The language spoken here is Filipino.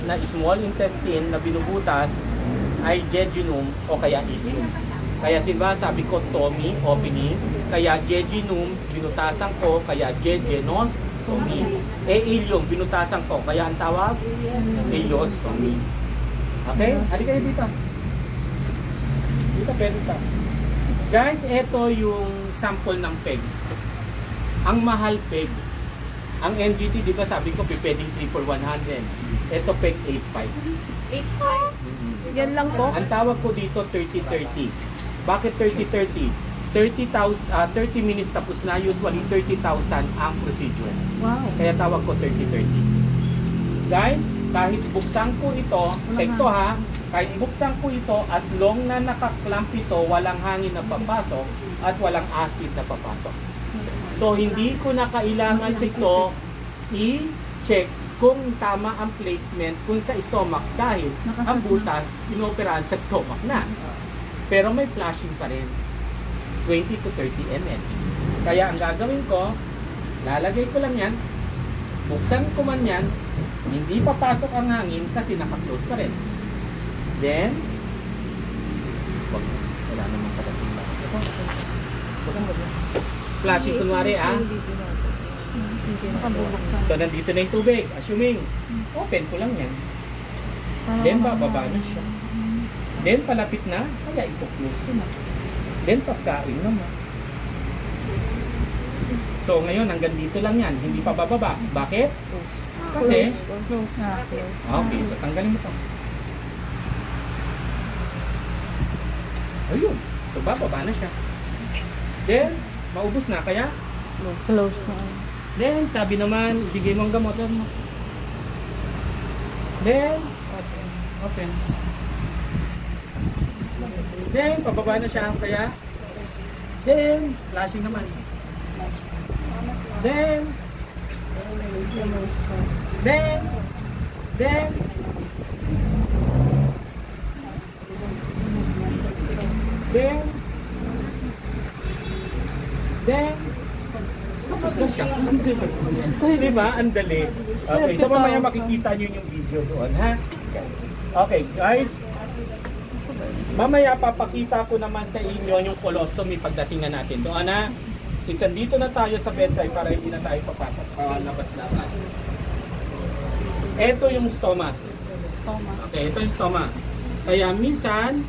na small intestine na binubutas ay jejunum o kaya ileum. Kaya sabi ko Tommy, opening, kaya jejunum, binutasan ko, kaya jejunostomy. Ileum, binutasan ko, kaya ang tawag? Ileostomy. Okay? Halika kayo dito. Dito, pwede ka. Guys, ito yung sample ng peg. Ang mahal peg. Ang MGT, di ba sabi ko, pwedeng 3 for 100. Ito peg 8.5. 8.5? Yan lang po? Ang tawag ko dito 30-30. Bakit 30-30? 30 minutes tapos na, usually 30,000 ang procedure. Wow. Kaya tawag ko 30-30. Guys, kahit buksan ko ito, kahit buksan ko ito, as long na nakaklamp ito, walang hangin na papasok at walang acid na papasok. So, hindi ko na kailangan ito i-check kung tama ang placement kung sa stomach dahil ang butas, inoperahan sa stomach na. Pero may flashing pa rin. 20 to 30 ml. Kaya ang gagawin ko, lalagay ko lang yan, buksan ko man yan, hindi papasok ang hangin kasi naka-close pa rin. Then, wala naman padating na. Flashing kunwari So, nandito na yung tubig. Assuming, open ko lang yan. Then, bababa na siya. Then, palapit na, kaya ipo-close ko na. Then, pagkain naman. So, ngayon, hanggang dito lang yan. Hindi pa bababa. Bakit? Kasi, okay, so tanggalin mo ito. Ayun. So, bababa na siya. Then, maubos na, kaya? Close na. Then, sabi naman, ibigay mo ang gamot. Then, open. Then, pababa na siya, kaya? Then, flashing naman. Then, tapos na siya. Diba? Ang dali. Okay, so mamaya makikita nyo yung video doon, ha? Okay, guys. Mamaya papakita ko naman sa inyo yung colostomy pagdating na natin doon, ha? Since dito na tayo sa bedside para hindi na tayo papasok. Labas-labas. Ito yung stoma. Okay, ito yung stoma. Kaya minsan,